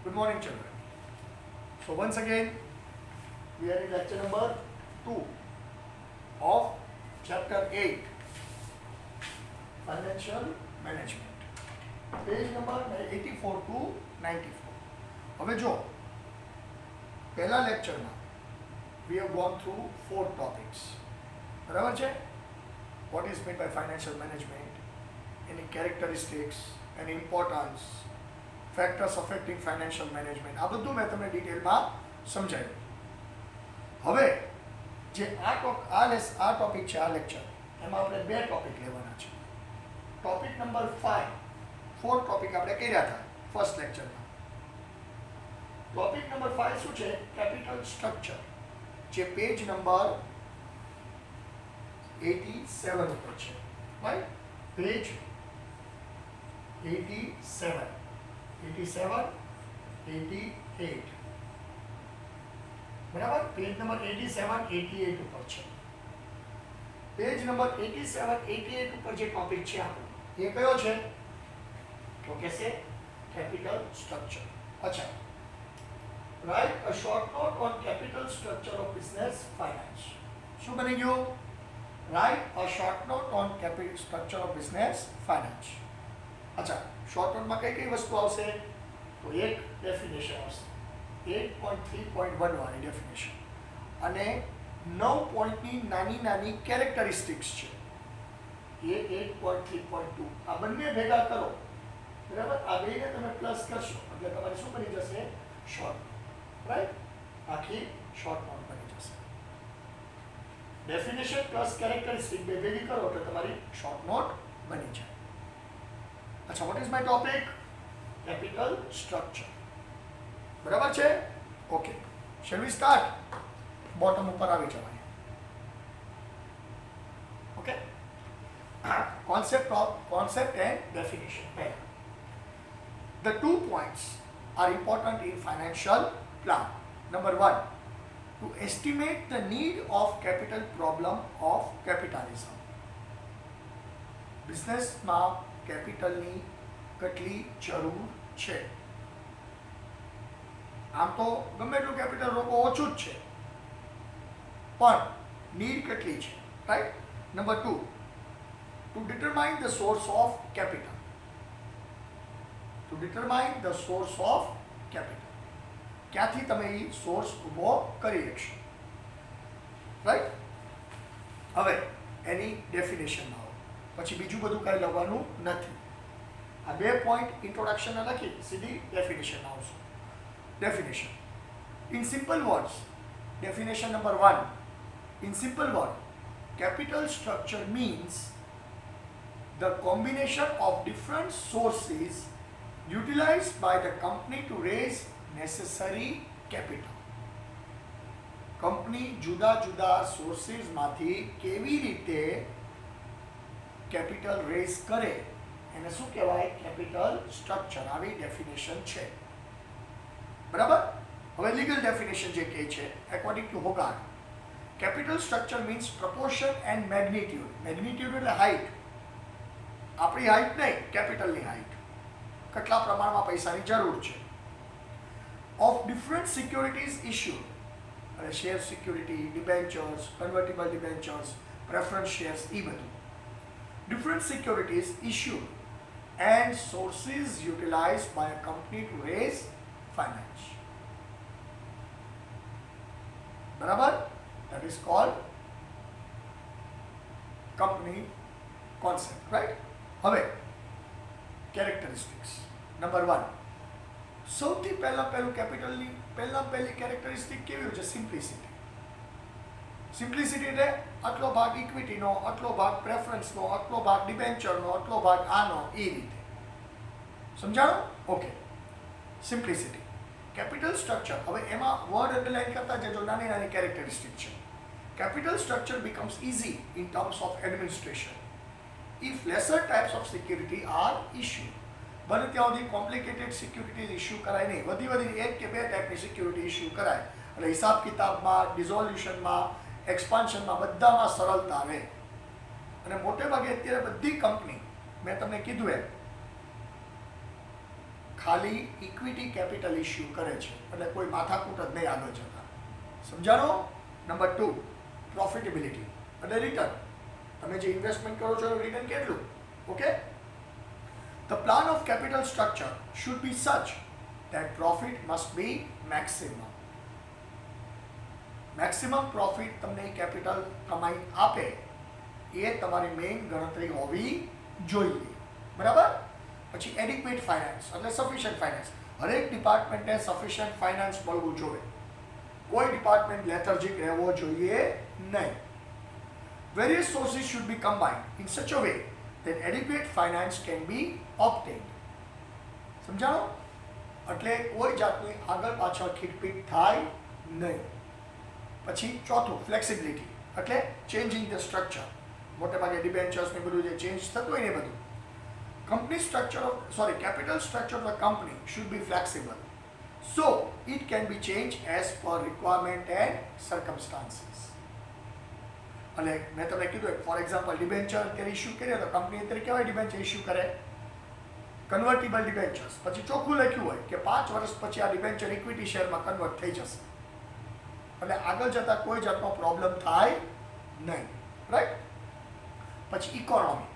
Good morning, children. So once again, we are in lecture number 2 of chapter 8, Financial Management. Page number 84 to 94. હવે જો પહેલા લેક્ચરમાં we have gone through 4 topics. બરાબર છે? What is meant by financial management, any characteristics, any importance, factors affecting financial management. આ બધું મેં તમને ડિટેલમાં સમજાવ્યું. હવે જે આ ટોપિક છે, આ લેક્ચર, એમાં આપણે 2 ટોપિક લેવાના છે. ટોપિક નંબર 5, 4 ટોપિક આપણે કર્યા હતા ફર્સ્ટ લેક્ચરમાં. ટોપિક નંબર 5 શું છે? કેપિટલ સ્ટ્રક્ચર, જે પેજ નંબર 87 ઉપર છે. રાઈટ? પેજ 87, 88. બરાબર? પેજ નંબર 87, 88 ઉપર છે. પેજ નંબર 87, 88 ઉપર જે ટોપિક છે આપણો, એ કયો છે? તો કે છે કેપિટલ સ્ટ્રક્ચર. અચ્છા, write a short note on capital structure of business finance. શું બની ગયું? Write a short note on capital structure of business finance. અચ્છા, શોર્ટ નોટમાં કઈ કઈ વસ્તુ આવશે? તો એક ડેફિનેશન આવશે, 8.3.1 વાળી ડેફિનેશન, અને 9 પોઈન્ટની નાની કેરેક્ટરિસ્ટિક્સ છે, એ 8.3.2. આ બંને ભેગા કરો, બરાબર? આ બેને તમે પ્લસ કરશો એટલે તમારી શું બની જશે? Short note. રાઈટ? આખી શોર્ટ નોટ બની જશે. ડેફિનેશન પ્લસ કેરેક્ટરિસ્ટિક બે ભેગી કરો એટલે તમારી શોર્ટ નોટ બની જાય. અચ્છા, what is my topic? Capital structure. બરાબર છે? Okay, shall we start? Bottom ઉપર આવી જવાય. Okay, concept and definition. The 2 points are important in financial plan. Number 1, to estimate the need of capital problem of capitalism. Business માં કેપિટલની કેટલી જરૂર છે? આમ તો ગમે એટલું કેપિટલ રોકો ઓછું જ છે, પણ નીડ કેટલી છે? Right? Number 2, to determine the source of capital. To determine the source of capital. ક્યાંથી તમે એ સોર્સ ઊભો કરી શકશો? રાઈટ? હવે એની ડેફિનેશનમાં આવો, પછી બીજું બધું કાંઈ લખવાનું નથી. આ 2 પોઈન્ટ ઇન્ટ્રોડક્શનને લખી સીધી ડેફિનેશન આવશે. Definition in simple words. Definition number 1, in simple word, capital structure means the combination of different sources utilized by the company to raise necessary capital. Company જુદા જુદા સોર્સિસમાંથી કેવી રીતે કેપિટલ રેઝ કરે એને શું કહેવાય? Capital structure. આવી ડેફિનેશન છે. બરાબર? હવે લીગલ ડેફિનેશન જે કહે છે, according to Hoagland, capital structure means proportion and magnitude. Magnitude એટલે હાઇટ, આપણી હાઇટ નહીં, કેપિટલની હાઇટ, કેટલા પ્રમાણમાં પૈસાની જરૂર છે, ઓફ ડિફરન્ટ સિક્યોરિટીઝ ઇશ્યુડ, અને share security, debentures, convertible debentures, preference shares, એ બધું. Different securities issued and sources utilized by a company to raise finance. બરાબર? That is called company concept, right? હવે કેરેક્ટરિસ્ટિક્સ. નંબર 1, સૌથી પહેલું કેપિટલની પહેલી characteristic કેવી હોય છે? સિમ્પ્લિસિટી. સિમ્પ્લિસિટી એટલે આટલો ભાગ ઇક્વિટીનો, આટલો ભાગ પ્રેફરન્સનો, આટલો ભાગ ડિબેન્ચરનો, આટલો ભાગ આનો, એ રીતે. સમજાણો? Okay, simplicity. કેપિટલ સ્ટ્રક્ચર, હવે એમાં વર્ડ અંડરલાઇન કરતા જજો, નાની કેરેક્ટરિસ્ટિક છે. Capital structure becomes easy in terms of administration if lesser types of security are issued. બને ત્યાં સુધી કોમ્પ્લિકેટેડ સિક્યુરિટીઝ ઇસ્યુ કરાય નહીં, વધી 1 કે 2 ટાઈપની સિક્યુરિટી ઇસ્યુ કરાય એટલે હિસાબ કિતાબમાં, ડિઝોલ્યુશનમાં, એક્સપાન્શનમાં બધામાં સરળતા રહે. અને મોટે ભાગે અત્યારે બધી કંપની, મેં તમને કીધું એમ, ખાલી ઇક્વિટી કેપિટલ ઇસ્યુ કરે છે, એટલે કોઈ માથાકૂટ જ નહીં આગળ જતા. સમજાણો? નંબર 2, પ્રોફિટેબિલિટી અને રિટર્ન. તમે જે ઇન્વેસ્ટમેન્ટ કરો છો એનું રિટર્ન કેટલું? Okay. The plan of capital structure should be such that profit must be maximum. Maximum profit તમને કેપિટલ કમાઈ આપે એ તમારી મેઇન ગણતરી હોવી જોઈએ. બરાબર? પછી એડિક્વેટ ફાઇનાન્સ એટલે સફિશિયન્ટ ફાઇનાન્સ. હરેક ડિપાર્ટમેન્ટને સફિશિયન્ટ ફાઇનાન્સ મળવું જોઈએ. કોઈ ડિપાર્ટમેન્ટ લેથર્જિક રહેવો જોઈએ નહીં. Various sources should be combined in such a way that adequate finance can be obtained. સમજાણો? એટલે કોઈ જાતની આગળ પાછળ ખીટપીટ થાય નહીં. પછી ચોથું, ફ્લેક્સિબિલિટી એટલે ચેન્જિંગ ધ સ્ટ્રક્ચર. મોટે ભાગે ડિબેન્ચર્સ ને બધું જે ચેન્જ થતું હોય ને એ બધું. Company structure capital structure of the company should be flexible so it can be change as per requirement and circumstances. અને મેં તમને કીધું ફોર એક્ઝામ્પલ ડિબેન્ચર અત્યારે ઇસ્યુ કરીએ તો કંપની અત્યારે કેવાય ડિબેન્ચર ઇસ્યુ કરે? કન્વર્ટિબલ ડિબેન્ચર્સ. પછી ચોખ્ખું લખ્યું હોય કે 5 વર્ષ પછી આ ડિબેન્ચર ઇક્વિટી શેરમાં કન્વર્ટ થઈ જશે, એટલે આગળ જતાં કોઈ જાતનો પ્રોબ્લેમ થાય નહીં. રાઈટ? પછી economy.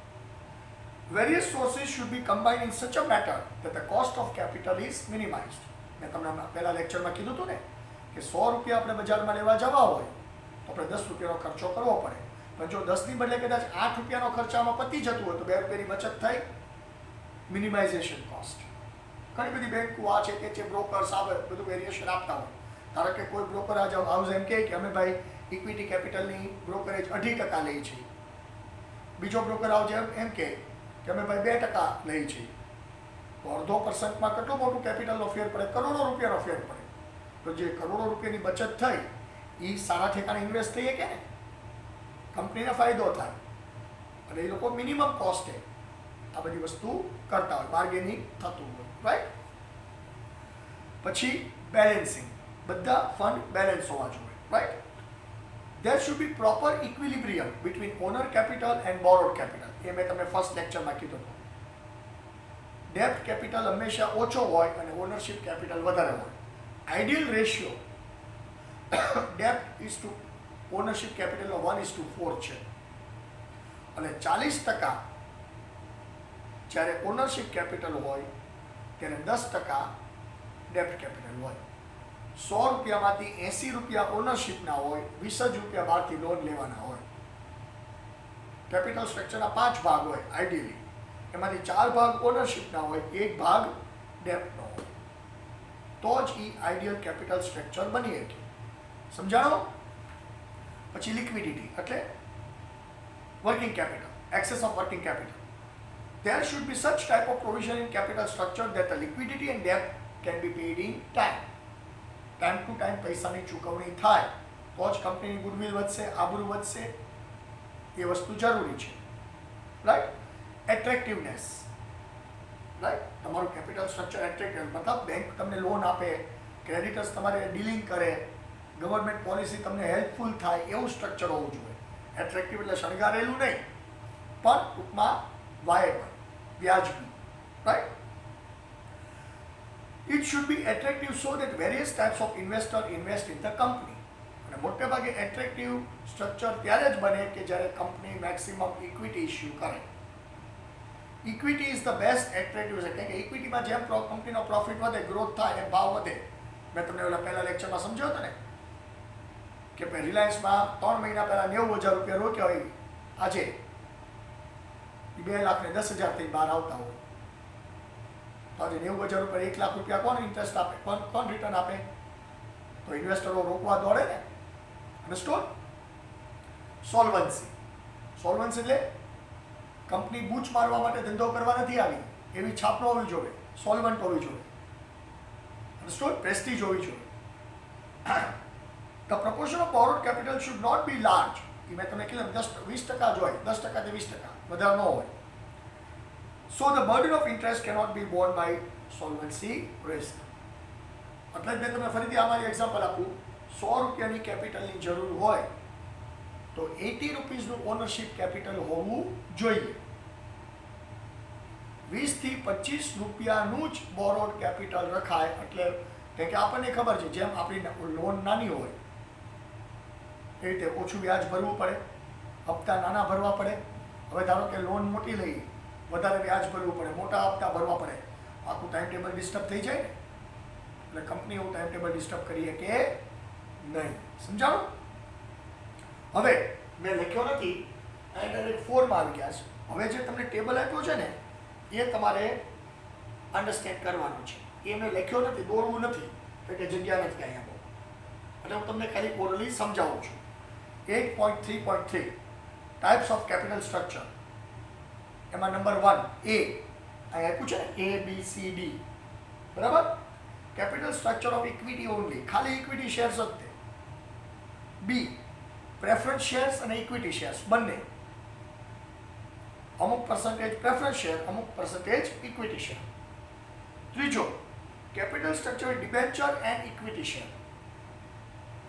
Various sources should be combined in such a matter that the cost of capital is minimized. મેં તમને પહેલા લેક્ચરમાં કીધું હતું ને કે 100 રૂપિયા આપણે બજારમાં લેવા જવા હોય તો આપણે 10 રૂપિયાનો ખર્ચો કરવો પડે, પણ જો 10ની બદલે કદાચ 8 રૂપિયાનો ખર્ચામાં પતી જતું હોય તો 2 રૂપિયાની બચત થઈ. Minimization cost. ઘણી બધી બેંકો આ છે કે જે બ્રોકર્સ આવે બધું વેરિએશન આપતા હોય. ધારો કે કોઈ બ્રોકર હાઉસ એમ કહે કે અમે ભાઈ ઇક્વિટી કેપિટલની બ્રોકરેજ 2.5% લઈએ છીએ, બીજો બ્રોકર હાઉસ એમ કહે કે અમે ભાઈ 2% લઈએ છીએ, તો 0.5% કેટલું મોટું કેપિટલનો ફેર પડે? કરોડો રૂપિયાનો ફેર પડે. તો જે કરોડો રૂપિયાની બચત થઈ એ સારા ઠેકાણે ઇન્વેસ્ટ થઈ કે ને કંપનીને ફાયદો થાય, અને એ લોકો મિનિમમ કોસ્ટે આ બધી વસ્તુ કરતા હોય, બાર્ગેનિંગ થતું હોય. રાઈટ? પછી બેલેન્સિંગ. બધા ફંડ બેલેન્સ હોવા જોઈએ. Right? there should be proper equilibrium between owner capital and borrowed capital. એ મેં તમને ફર્સ્ટ લેક્ચરમાં કીધું હતું. ડેપ્ટ કેપિટલ હંમેશા ઓછો હોય અને ઓનરશિપ કેપિટલ વધારે હોય. આઈડિયલ રેશિયો ડેપ્ટ ઇઝ ટુ ઓનરશિપ કેપિટલનો 1:4 છે, અને 40% જ્યારે ઓનરશિપ કેપિટલ હોય ત્યારે 10% ડેપ્ટ કેપિટલ હોય. 100 રૂપિયામાંથી 80 રૂપિયા ઓનરશિપના હોય, 20 જ રૂપિયા બહારથી લોન લેવાના હોય. કેપિટલ સ્ટ્રક્ચરના 5 ભાગ હોય આઈડિયલી, એમાંથી 4 ભાગ ઓનરશિપના હોય, 1 ભાગ ડેપ્ટનો હોય, તો જ એ આઈડિયલ કેપિટલ સ્ટ્રક્ચર બની શકે. સમજાણો? પછી લિક્વિડિટી એટલે working capital, access of working capital. There should be such type of provision in capital structure that the liquidity and debt can be paid in time. Time to time પૈસાની ચૂકવણી થાય તો જ કંપનીની ગુડવિલ વધશે, આબરૂ વધશે. એ વસ્તુ જરૂરી છે. રાઈટ? એટ્રેક્ટિવનેસ. રાઈટ? તમારું કેપિટલ સ્ટ્રક્ચર એટ્રેક્ટિવ મતલબ બેંક તમને લોન આપે, ક્રેડિટર્સ તમારે ડીલિંગ કરે, ગવર્મેન્ટ પોલિસી તમને હેલ્પફુલ થાય, એવું સ્ટ્રક્ચર હોવું જોઈએ. એટ્રેક્ટિવ એટલે શણગારેલું નહીં, પણ ટૂંકમાં વાયેબલ, વ્યાજબી. Right? It should be attractive so that various types of investor invest in the company. અને મોટે ભાગે એટ્રેક્ટિવ સ્ટ્રક્ચર ત્યારે જ બને કે જ્યારે કંપની મેક્સિમમ ઇક્વિટી ઇસ્યુ કરે. Equity is the best attractive છે, કે ઇક્વિટીમાં જેમ કંપનીનો પ્રોફિટ વધે, ગ્રોથ થાય, એમ ભાવ વધે. મેં તમને ઓલા પહેલા લેક્ચરમાં સમજાવ્યો હતો ને કે રિલાયન્સમાં 3 મહિના પહેલાં 90,000 રૂપિયા રોક્યા હોય, આજે 2,10,000 થઈ બહાર આવતા હોય, તો આજે 90,000 રૂપિયા 1 લાખ રૂપિયા કોણ ઇન્ટરેસ્ટ આપે, કોણ રિટર્ન આપે? તો ઇન્વેસ્ટરો રોકવા દોડે ને. અંડરસ્ટુડ? સોલ્વન્સી. સોલ્વન્સી એટલે કંપની બૂચ મારવા માટે ધંધો કરવા નથી આવી, એવી છાપ ન હોવી જોઈએ, સોલ્વન્ટ હોવી જોઈએ. અંડરસ્ટુડ? પ્રેસ્ટીજ હોવી જોઈએ. The proportion of borrowed capital should not be large. એ મેં તમને કીધું 20% જ હોય, 10% થી 20%, વધારે ન હોય. So the burden of interest cannot be borne by solvency risk. એટલે જ મેં તમને ફરીથી અમારી એક્ઝામ્પલ આપું. 100 રૂપિયાની કેપિટલની જરૂર હોય તો 80 રૂપીસનું ઓનરશિપ કેપિટલ હોવું જોઈએ. 20 થી 25 રૂપિયાનું જ બોરોડ કેપિટલ રખાય. એટલે કે આપણને ખબર છે જેમ આપણી લોન નાની હોય એ રીતે ઓછું વ્યાજ ભરવું પડે, હપ્તા નાના ભરવા પડે. હવે ધારો કે લોન મોટી લઈ, વધારે વ્યાજ ભરવું પડે, મોટા હપ્તા ભરવા પડે, આખું ટાઈમ ટેબલ ડિસ્ટર્બ થઈ જાય ને. એટલે કંપની એવું ટાઈમ ટેબલ ડિસ્ટર્બ કરીએ કે નહીં. સમજાણું? હવે મેં લખ્યો નથી, આ ડાયરેક્ટ ફોરમાં આવી ગયા છે. હવે જે તમને ટેબલ આપ્યું છે ને એ તમારે અન્ડરસ્ટેન્ડ કરવાનું છે. એ મેં લખ્યો નથી, દોરવું નથી, કે જગ્યા નથી અહીંયા બહુ. એટલે હું તમને ખાલી ઓરલી સમજાવું છું. 8.3.3 ટાઈપ્સ ઓફ કેપિટલ સ્ટ્રક્ચર. એમાં નંબર 1 એ અહીંયા આપ્યું છે ને ABCD. બરાબર? Capital structure of equity only, ખાલી ઇક્વિટી શેર્સ જ તે. બી પ્રેફરન્સ શેર્સ અને ઇક્વિટી શેર્સ બંને. અમુક પર્સન્ટેજ પ્રેફરન્સ શેર, અમુક પર્સન્ટેજ ઇક્વિટી શેર. ત્રીજો capital structure debenture and equity share.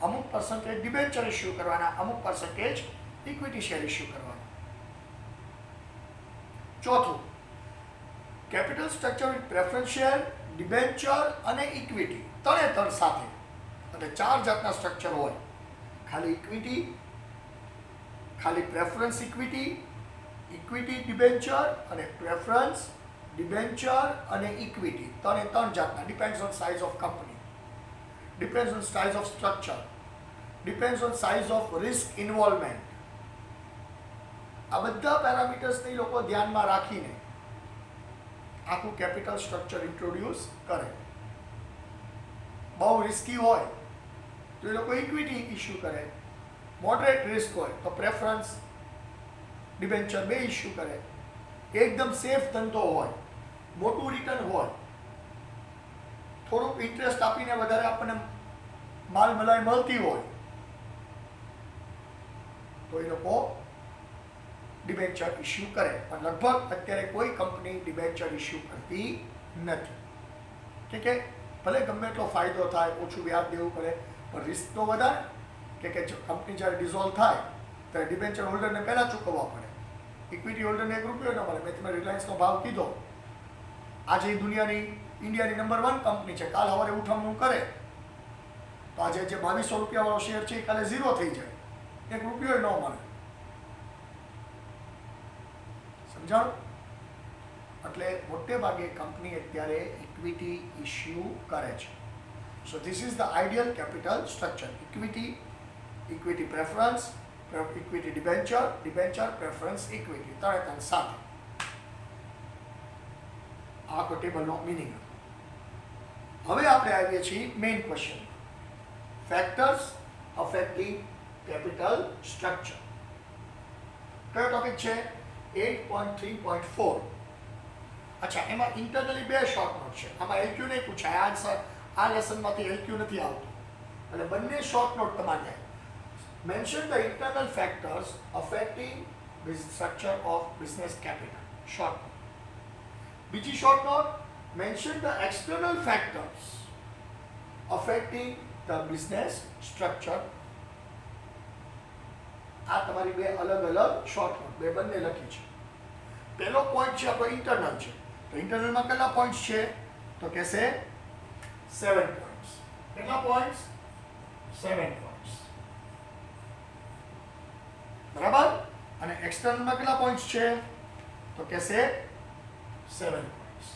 અમુક પર્સન્ટેજ ડિબેન્ચર ઇસ્યુ કરવાના, અમુક પર્સન્ટેજ ઇક્વિટી શેર ઇસ્યુ કરવાના. ચોથું capital structure with preference share, debenture અને ઇક્વિટી ત્રણે સાથે. અને 4 જાતના સ્ટ્રક્ચર હોય. ખાલી ઇક્વિટી, ખાલી પ્રેફરન્સ ઇક્વિટી, ઇક્વિટી ડિબેન્ચર અને પ્રેફરન્સ ડિબેન્ચર અને ઇક્વિટી. ત્રણ જાતના. Depends on size of company, depends on size of structure, depends on size of risk involvement. આ બધા પેરામીટર્સને લોકો ધ્યાનમાં રાખીને આખું કેપિટલ સ્ટ્રક્ચર ઇન્ટ્રોડ્યુસ કરે. બહુ રિસ્કી હોય તો એ લોકો ઇક્વિટી ઇસ્યુ કરે, મોડરેટ રિસ્ક હોય તો પ્રેફરન્સ ડિબેન્ચર બે ઇસ્યુ કરે. એકદમ સેફ ધંધો હોય, મોટું રિટર્ન હોય, થોડુંક ઇન્ટરેસ્ટ આપીને વધારે આપણને માલ મલાઈ મળતી હોય તો એ લોકો ડિબેન્ચર ઇસ્યુ કરે. પણ લગભગ અત્યારે કોઈ કંપની ડિબેન્ચર ઇસ્યુ કરતી નથી. ઠીક છે? ભલે ગમે એટલો ફાયદો થાય, ઓછું વ્યાજ દેવું પડે, પણ રિસ્ક તો વધારે. કે કંપની જ્યારે ડિઝોલ્વ થાય ત્યારે ડિબેન્ચર હોલ્ડરને પહેલાં ચૂકવવા પડે. ઇક્વિટી હોલ્ડરને 1 રૂપિયો ન મળે. મેં તમે રિલાયન્સનો ભાવ કીધો. આજે ઇન્ડિયાની નંબર 1 કંપની છે. કાલ સવારે ઉઠમણું કરે તો આજે જે 2200 રૂપિયાવાળો શેર છે એ કાલે 0 થઈ જાય, 1 રૂપિયો ન મળે. સમજાણું? એટલે મોટે ભાગે કંપની અત્યારે ઇક્વિટી ઇસ્યુ કરે છે. So this is the ideal capital structure. Equity preference, equity debenture preference equity ત્રણે સાથે. આ ટેબલનો મિનિંગ. હવે આપણે આવીએ છીએ main question. Factors affecting capital structure. કયો ટોપિક છે? 8.3.4. અચ્છા, એમાં ઇન્ટરનલી 2 શોર્ટ નોટ છે. આમાં LQ નહીં પૂછાય. આ લેસનમાંથી LQ નથી આવતું. એટલે બંને શોર્ટ નોટ તમારે. Mention the internal factors affecting the structure of business capital. Short note. બીજી short note, mention the external factors affecting the business structure. આ તમારી 2 અલગ શોર્ટ નોટ, બંને લખી છે. પહેલો પોઈન્ટ છે આપણો ઇન્ટરનલ છે. તો ઇન્ટરનલમાં કેટલા પોઈન્ટ્સ છે? તો કહેશે 7 પોઈન્ટ્સ. કેટલા પોઈન્ટ્સ? 7 પોઈન્ટ્સ. બરાબર? અને એક્સટર્નલમાં કેટલા પોઈન્ટ્સ છે? તો કહેશે 7 પોઈન્ટ્સ.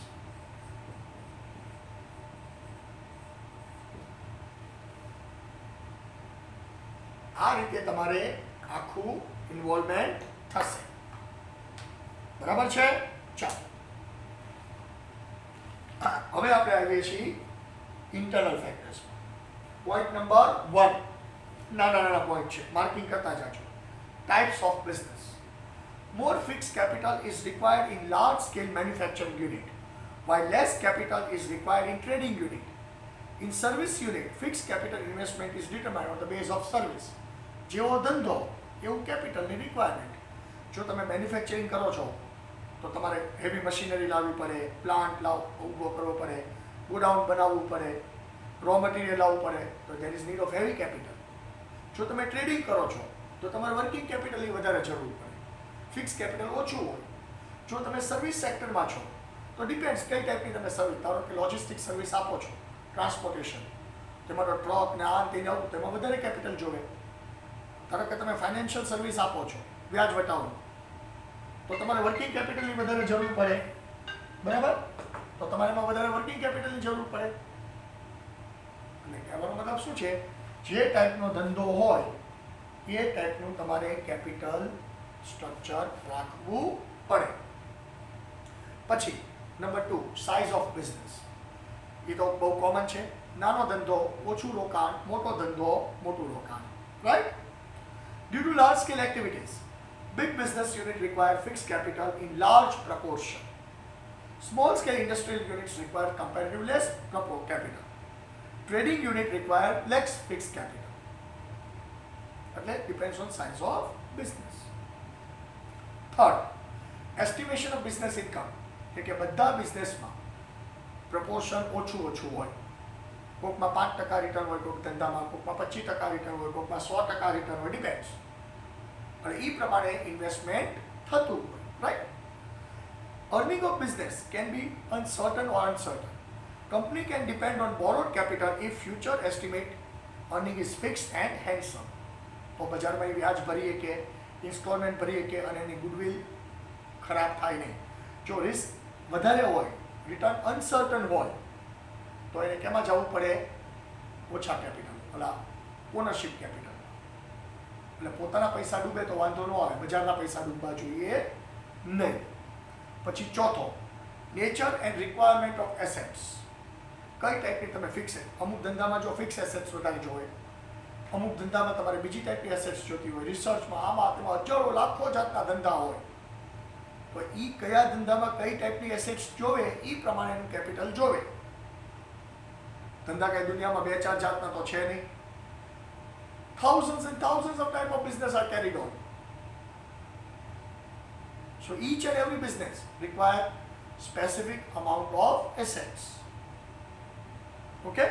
આ રીતે તમારે આખું ઇન્વોલ્વમેન્ટ થશે. બરાબર છે? ચાલો, હવે આપણે આવીએ છીએ ઇન્ટરનલ ફેક્ટર્સ. Point number 1. નાના પોઈન્ટ છે, માર્કિંગ કરતા જાજો. Types of business. More fixed capital is required in large-scale manufacturing unit, while less capital is required in trading unit. In service unit, fixed capital investment is determined on the base of service. જેવો ધંધો એવું કેપિટલની requirement. જો તમે manufacturing કરો છો તો તમારે heavy machinery લાવવી પડે, પ્લાન્ટ ઊભો કરવો પડે, ગોડાઉન બનાવવું પડે, રો મટીરિયલ લાવવું પડે, તો there is need of heavy capital. જો તમે ટ્રેડિંગ કરો છો તો તમારે વર્કિંગ કેપિટલની વધારે જરૂર પડે, ફિક્સ કેપિટલ ઓછું હોય. જો તમે સર્વિસ સેક્ટરમાં છો તો ડિપેન્ડ્સ કઈ ટાઈપની તમે સર્વિસ, ધારો કે લોજિસ્ટિક સર્વિસ આપો છો, ટ્રાન્સપોર્ટેશન, તેમાં તો ટ્રક ને આ તેને આવું, તેમાં વધારે કેપિટલ જોવે. ધારો કે તમે ફાઇનાન્શિયલ સર્વિસ આપો છો, વ્યાજ વટાવનું, તો તમારે વર્કિંગ કેપિટલની વધારે જરૂર પડે, બરાબર? તો તમારે એમાં વધારે વર્કિંગ કેપિટલની જરૂર પડે. અને કહેવાનો મતલબ શું છે, જે ટાઈપનો ધંધો હોય એ ટાઈપનું તમારે કેપિટલ સ્ટ્રક્ચર રાખવું પડે. પછી નંબર 2, સાઇઝ ઓફ બિઝનેસ. એ તો બહુ કોમન છે. નાનો ધંધો ઓછું રોકાણ, મોટો ધંધો મોટું રોકાણ, right? Due to large scale activities, big business unit require fixed capital in large proportion. Small scale industrial units require comparatively less capital. Trading unit require less fixed capital. It depends on size of business. Third, estimation of business income. કે બધા બિઝનેસમાં proportion ઓછું હોય. કોકમાં 5% return હોય, કોક ધંધામાં કોકમાં 25% return હોય, કોકમાં 100% return હોય, depends. અને એ પ્રમાણે ઇન્વેસ્ટમેન્ટ થતું હોય, right? Earning of business can be uncertain or uncertain. Company can depend on borrowed capital if future estimate earning is fixed and handsome. તો બજારમાં એ વ્યાજ ભરીએ કે ઇન્સ્ટોલમેન્ટ ભરીએ કે અને એની ગુડવિલ ખરાબ થાય નહીં. જો રિસ્ક વધારે હોય, રિટર્ન અનસર્ટન હોય, તો એને કેમાં જવું પડે? ઓછા કેપિટલ, ઓલા ઓનરશિપ કેપિટલ. એટલે પોતાના પૈસા ડૂબે તો વાંધો ન આવે, બજારના પૈસા ડૂબવા જોઈએ નહીં. પછી ચોથો, nature and requirement of assets. કઈ ટાઈપની તમે ફિક્સ, અમુક ધંધામાં જો ફિક્સ એસેટ્સ વધારે જોઈએ, અમુક ધંધામાં તમારે બીજી ટાઈપની એસેટ્સ જોતી હોય, રિસર્ચમાં આમાં તેમાં હજારો લાખો જાતના ધંધા હોય, તો એ કયા ધંધામાં કઈ ટાઈપની એસેટ્સ જોવે એ પ્રમાણે એનું કેપિટલ જોવે. ધંધા કઈ દુનિયામાં 2-4 જાતના તો છે નહીં. Thousands and thousands of type of business are carried on. So each and every business require specific amount of assets. Okay?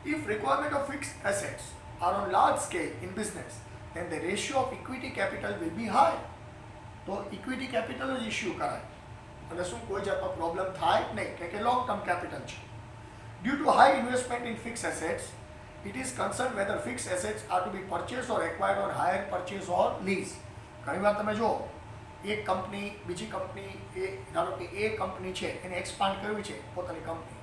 If requirement of fixed assets are on large scale in business, then the ratio of equity capital will be high. તો equity capital જ issue કરાય અને શું કોઈ જાતનો problem થાય નહીં, કે લોંગ ટર્મ કેપિટલ છે. Due to high investment in fixed assets, it is concerned whether fixed assets are to be purchased or acquired on hire purchase or lease. ઘણી વાર તમે જો એક કંપની બીજી કંપની, એ ધારો કે એ કંપની છે એને એક્સપાન્ડ કરવી છે પોતાની કંપની,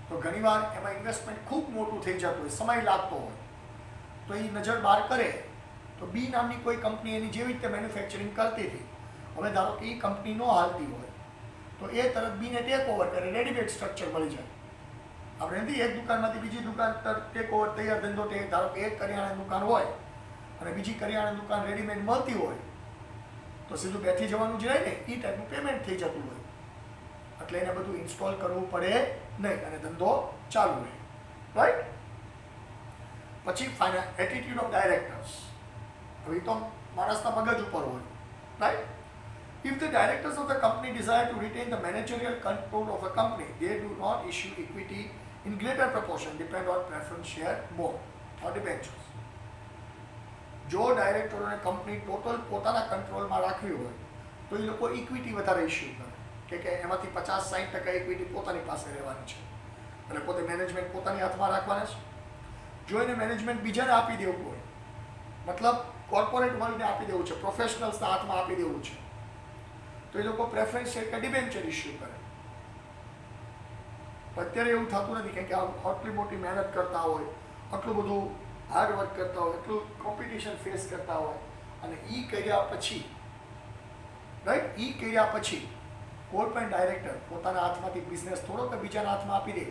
તો ઘણીવાર એમાં ઇન્વેસ્ટમેન્ટ ખૂબ મોટું થઈ જતું હોય, સમય લાગતો હોય, તો એ નજર બહાર કરે તો બી નામની કોઈ કંપની એની જેવી રીતે મેન્યુફેક્ચરિંગ કરતી હતી, હવે ધારો કે એ કંપની ન હાલતી હોય તો એ તરત બીને ટેક ઓવર કરે, રેડીમેડ સ્ટ્રક્ચર મળી જાય. આપણે નથી એક દુકાનમાંથી બીજી દુકાન ટેક ઓવર, તૈયાર ધંધો, ધારો કે એક કરિયાણાની દુકાન હોય અને બીજી કરિયાણાની દુકાન રેડીમેડ મળતી હોય, તો સીધું બેઠી જવાનું જ રહે ને, એ ટાઈપનું પેમેન્ટ થઈ જતું હોય. એટલે એને બધું ઇન્સ્ટોલ કરવું પડે નહીં અને ધંધો ચાલુ રહે, રાઈટ? પછી એટીટ્યુડ ઓફ ડાયરેક્ટર્સ. હવે તો માણસના મગજ ઉપર હોય, right? If the directors of the company desire to retain the managerial control of a company, they do not issue equity in greater proportion, depend on preference share more or debentures. જો ડાયરેક્ટરોને company total પોતાના કંટ્રોલમાં રાખવી હોય તો એ લોકો equity વધારે issue કરે, કે એમાંથી 50-60% ઇક્વિટી પોતાની પાસે રહેવાની છે અને પોતે મેનેજમેન્ટ પોતાની હાથમાં રાખવાના છે. જો એને મેનેજમેન્ટ બીજાને આપી દેવું હોય, મતલબ કોર્પોરેટ વર્લ્ડને આપી દેવું છે, પ્રોફેશનલ્સના હાથમાં આપી દેવું છે, તો એ લોકો પ્રેફરન્સ શેર કે ડિબેન્ચર ઇસ્યુ કરે. અત્યારે એવું થતું નથી, કેમ કે આટલી મોટી મહેનત કરતા હોય, આટલું બધું હાર્ડ વર્ક કરતા હોય, એટલું કોમ્પિટિશન ફેસ કરતા હોય, અને એ કર્યા પછી, રાઈટ, એ કર્યા પછી કોઈ પણ ડાયરેક્ટર પોતાના હાથમાંથી બિઝનેસ થોડો કે બીજાના હાથમાં આપી દે.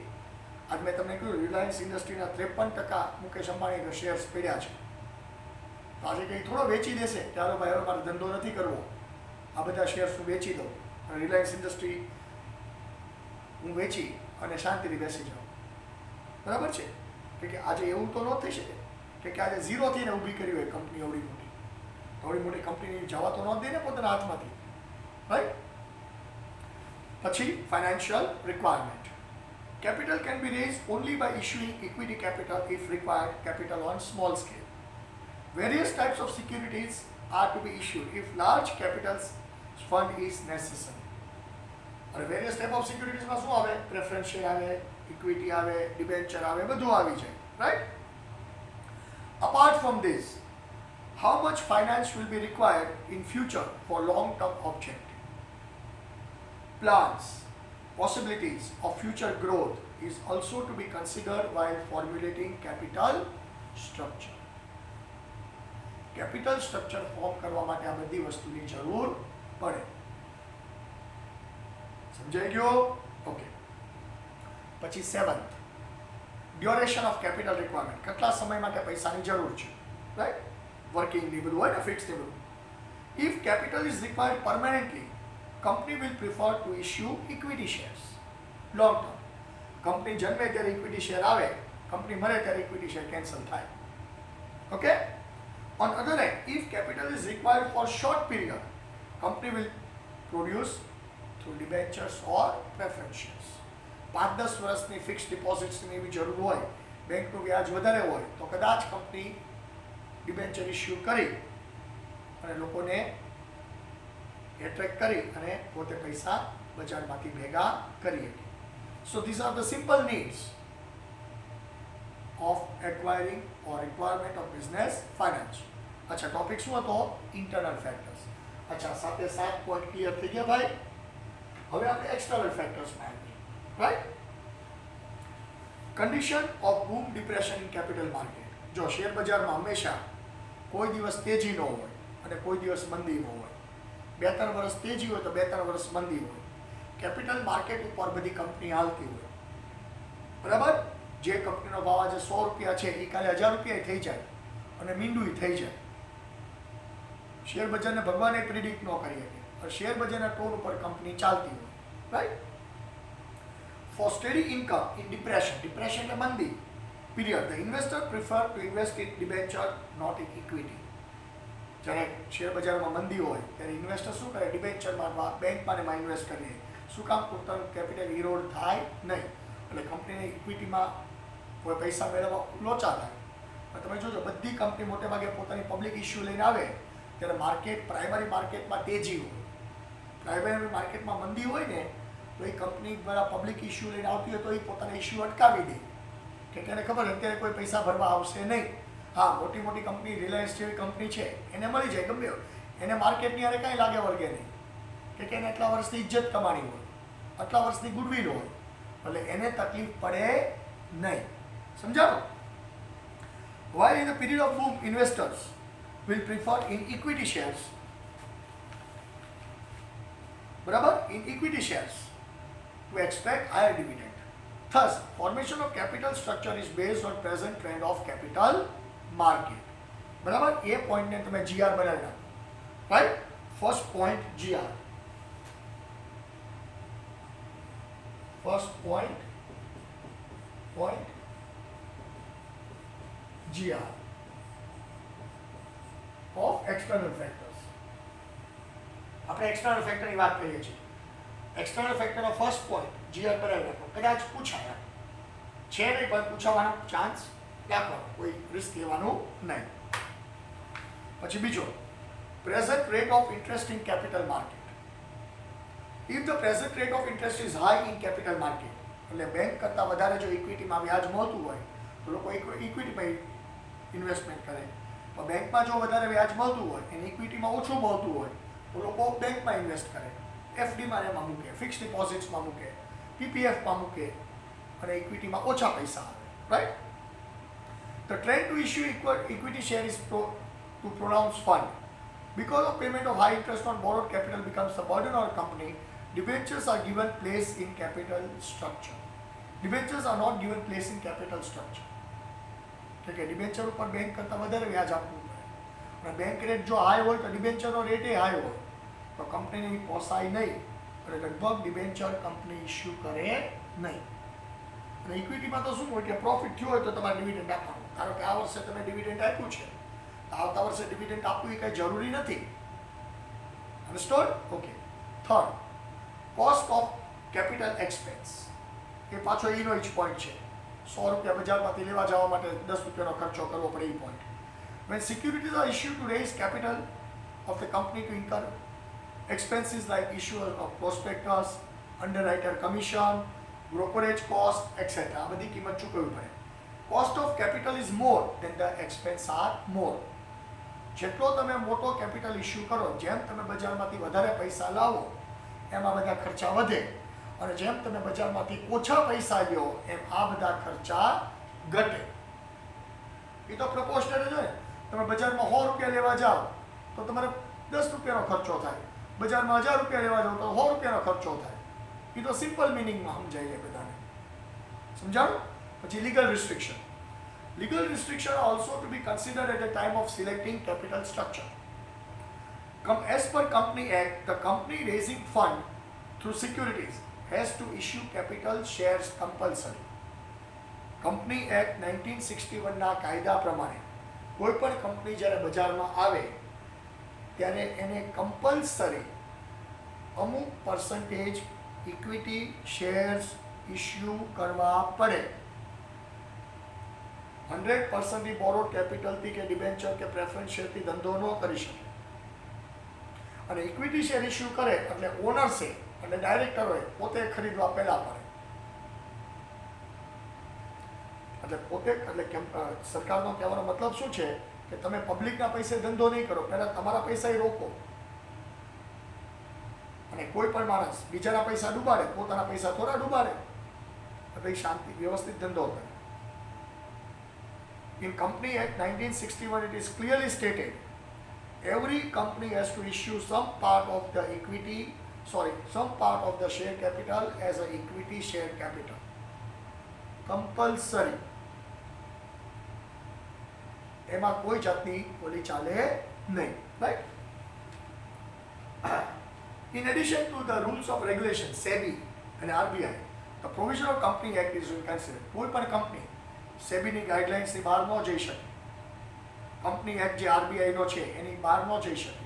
આજ મેં તમને કહ્યું રિલાયન્સ ઇન્ડસ્ટ્રીના 53% મુકેશ અંબાણીના શેર્સ પડ્યા છે. તો આજે કંઈ થોડો વેચી દેશે, ચાલો ભાઈ હવે મારે ધંધો નથી કરવો, આ બધા શેર્સ હું વેચી દઉં અને રિલાયન્સ ઇન્ડસ્ટ્રી હું વેચી અને શાંતિથી બેસી જાઉં, બરાબર છે? કે આજે એવું તો ન થઈ શકે કે આજે ઝીરોથી ને ઊભી કરી હોય કંપની, અવડી મોટી કંપની જવા તો ન દે ને પોતાના હાથમાંથી, રાઈટ? પછી financial requirement. Capital can be raised only by issuing equity capital if required capital on small scale. Various types of securities are to be issued if large capital fund is necessary. અને various type of સિક્યુરિટીઝમાં શું આવે? Preference share આવે, equity આવે, debenture આવે, બધું આવી જાય, right? Apart from this, how much finance will be required in future for long-term objective? Plans, possibilities of future growth is also to be considered while formulating capital structure. Capital structure form કરવા માટે આ બધી વસ્તુની જરૂર પડે. સમજાઈ ગયો? Okay. પછી 7th, duration of capital requirement. કેટલા સમય માટે પૈસાની જરૂર છે, રાઈટ? વર્કિંગ ની બધું હોય ને, ફિક્સ ને બધું. If capital is required permanently, company will prefer to issue equity shares long term. Company જન્મે ત્યારે ઇક્વિટી શેર આવે, કંપની મરે ત્યારે ઇક્વિટી શેર કેન્સલ થાય. Okay. On other hand, if capital is required for short period, company will produce through debentures or preference shares. 5-10 વર્ષની fix ડિપોઝિટ્સની એવી જરૂર હોય, બેંકનું વ્યાજ વધારે હોય, તો કદાચ કંપની ડિબેન્ચર ઇસ્યુ કરી અને લોકોને એટ્રેક્ટ કરી અને પોતે પૈસા બજારમાંથી ભેગા કરી શકે. So this are the simple needs of acquiring or requirement of business finance. અચ્છા, ટોપિક શું હતો? Internal factors. અચ્છા, 7 પોઈન્ટ ક્લિયર થઈ ગયા ભાઈ. હવે આપણે એક્સટર્નલ ફેક્ટર્સમાં આવીએ, રાઈટ? કન્ડિશન ઓફ બૂમ ડિપ્રેશન ઇન કેપિટલ માર્કેટ. જો શેર બજારમાં હંમેશા કોઈ દિવસ તેજી ન હોય અને કોઈ દિવસ મંદી ન હોય. 2-3 વર્ષ તેજી હોય તો 2-3 વર્ષ મંદી હોય. કેપિટલ માર્કેટ ઉપર બધી કંપની હાલતી હોય, બરાબર? જે કંપનીનો ભાવ આજે 100 રૂપિયા છે એ કાલે 1000 રૂપિયા થઈ જાય અને મીંડું થઈ જાય. શેર બજારને ભગવાને પ્રિડિક્ટ ન કરી શકે, પણ શેર બજારના ટોન ઉપર કંપની ચાલતી હોય, right? For steady income in depression, depression એટલે મંદી period, the investor prefer to invest in debenture not in equity. જ્યારે શેર બજારમાં મંદી હોય ત્યારે ઇન્વેસ્ટર શું કરે? ડિબેન્ચરમાં, બેંકમાં એમાં ઇન્વેસ્ટ કરીએ. શું કામ? પોતાનું કેપિટલ ઇરોડ થાય નહીં, એટલે કંપનીને ઇક્વિટીમાં કોઈ પૈસા મેળવવા લોચા થાય. પણ તમે જોજો, બધી કંપની મોટે ભાગે પોતાની પબ્લિક ઇસ્યુ લઈને આવે ત્યારે માર્કેટ, પ્રાઇમરી માર્કેટમાં તેજી હોય, પ્રાઇમરી માર્કેટમાં મંદી હોય ને તો એ કંપની દ્વારા પબ્લિક ઇસ્યુ લઈને આવતી હોય તો એ પોતાના ઇસ્યુ અટકાવી દે, કે એને ખબર અત્યારે કોઈ પૈસા ભરવા આવશે નહીં. હા, મોટી મોટી કંપની, રિલાયન્સ જેવી કંપની છે, એને મળી જાય ગમે એને, માર્કેટની હારે કાંઈ લાગે વળગે નહીં, કે એને એટલા વર્ષની ઇજ્જત કમાણી હોય, આટલા વર્ષની ગુડવિલ હોય, એટલે એને તકલીફ પડે નહીં. સમજાવો? While in the period of boom, investors will prefer in equity shares, બરાબર, in equity shares to expect higher dividend. Thus, formation of capital structure is based on present trend of capital market. બરાબર? એ પોઈન્ટને તમે GR બનાવી નાખો, right? First point GR, first point GR of external factors. આપણે external ફેક્ટરની વાત કરીએ છીએ. External ફેક્ટરનો first point GR બનાવી રાખો. કદાચ પૂછાય છે નહીં, પણ પૂછવાનો ચાન્સ રાખો, કોઈ રિસ્ક લેવાનું નહીં. પછી બીજો, present rate of interest in capital market. If the present rate of interest is high in capital market, એટલે બેંક કરતાં વધારે જો ઇક્વિટીમાં વ્યાજ મળતું હોય તો લોકો ઇક્વિટીમાં ઇન્વેસ્ટમેન્ટ કરે. પણ બેંકમાં જો વધારે વ્યાજ મળતું હોય અને ઇક્વિટીમાં ઓછું મળતું હોય તો લોકો બેંકમાં ઇન્વેસ્ટ કરે, FDમાં એમાં મૂકે, ફિક્સ ડિપોઝિટ્સમાં મૂકે, PPFમાં મૂકે અને ઇક્વિટીમાં ઓછા પૈસા આવે, right? The trend to issue equity share is to pronounce fund. Because of payment of high interest on borrowed capital becomes a burden on a company, debentures are given place in capital structure. Debentures are not given place in capital structure. ठीक है, debenture ઉપર bank કરતાં વધારે વ્યાજ આપવું પડે, અને bank rate જો હાઈ હોય તો ડિબેન્ચરનો રેટ એ હાઈ હોય તો કંપનીને પોસાય નહીં, એટલે લગભગ ડિબેન્ચર કંપની ઇસ્યુ કરે નહીં. અને ઇક્વિટીમાં તો શું હોય કે પ્રોફિટ થયો હોય તો તમારે ડિવિડન્ડ આપવાનું. ધારો કે આ વર્ષે તમે ડિવિડન્ડ આપ્યું છે, આવતા વર્ષે ડિવિડન્ડ આપવું એ કંઈ જરૂરી નથી. Understood? Okay. Third, cost of capital expense. એ પાછો એનો જ પોઈન્ટ છે. 100 રૂપિયા બજારમાંથી લેવા જવા માટે 10 રૂપિયાનો ખર્ચો કરવો પડે એ point. When securities are issued to raise capital of the company to incur expenses like issue of prospectus, underwriter commission, brokerage cost etcetera, આ બધી કિંમત ચૂકવવી પડે. Cost of capital is more than the expense are more. જેટલો તમે મોટો capital issue કરો, જેમ તમે બજારમાંથી વધારે પૈસા લાવો એમાં બધા ખર્ચા વધે, અને જેમ તમે બજારમાંથી ઓછા પૈસા લ્યો એમ આ બધા ખર્ચા ઘટે. એ તો પ્રપોર્શનલ જ હોય. તમે બજારમાં 100 રૂપિયા લેવા જાઓ તો તમારે 10 રૂપિયાનો ખર્ચો થાય, બજારમાં 1000 રૂપિયા લેવા જાઓ તો 100 રૂપિયાનો ખર્ચો થાય. એ તો સિમ્પલ મિનિંગમાં સમજાય એ બધાને. સમજાણું? પછી legal restriction. Legal restrictions are also to be considered at the time of selecting capital structure. As per Company Act, the company raising fund through securities has to issue capital shares compulsory. Company Act 1961 ના કાયદા પ્રમાણે કોઈ પણ company જ્યારે બજારમાં આવે ત્યારે એને કમ્પલસરી અમુક પર્સન્ટેજ ઇક્વિટી શેર્સ ઇસ્યુ કરવા પડે. 100% બોરોડ કેપિટલથી કે ડિબેન્ચર કે પ્રેફરન્સ શેરથી ધંધો ન કરી શકે. અને ઇક્વિટી શેર ઇસ્યુ કરે એટલે ઓનર્સે એટલે ડાયરેક્ટરોએ પોતે ખરીદવા પહેલાં પડે. એટલે પોતે એટલે કેમ સરકારનો કહેવાનો મતલબ શું છે કે તમે પબ્લિકના પૈસે ધંધો નહીં કરો, પહેલાં તમારા પૈસા રોકો. અને કોઈ પણ માણસ બીજાના પૈસા ડૂબાડે, પોતાના પૈસા થોડા ડૂબાડે, એટલે શાંતિ વ્યવસ્થિત ધંધો કરે. In Company Act 1961, it is clearly stated every company has to issue some part of the share capital as a equity share capital. Compulsory. એમાં કોઈ જાતની ઓલી ચાલે નહીં. Right? In addition to the rules of regulation, SEBI and RBI, the provision of Company Act is considered. કોઈ પણ company સેબીની ગાઈડલાઇન્સની બહાર ન જઈ શકે. કંપની એક્ટ જે આરબીઆઈનો છે એની બહાર ન જઈ શકે.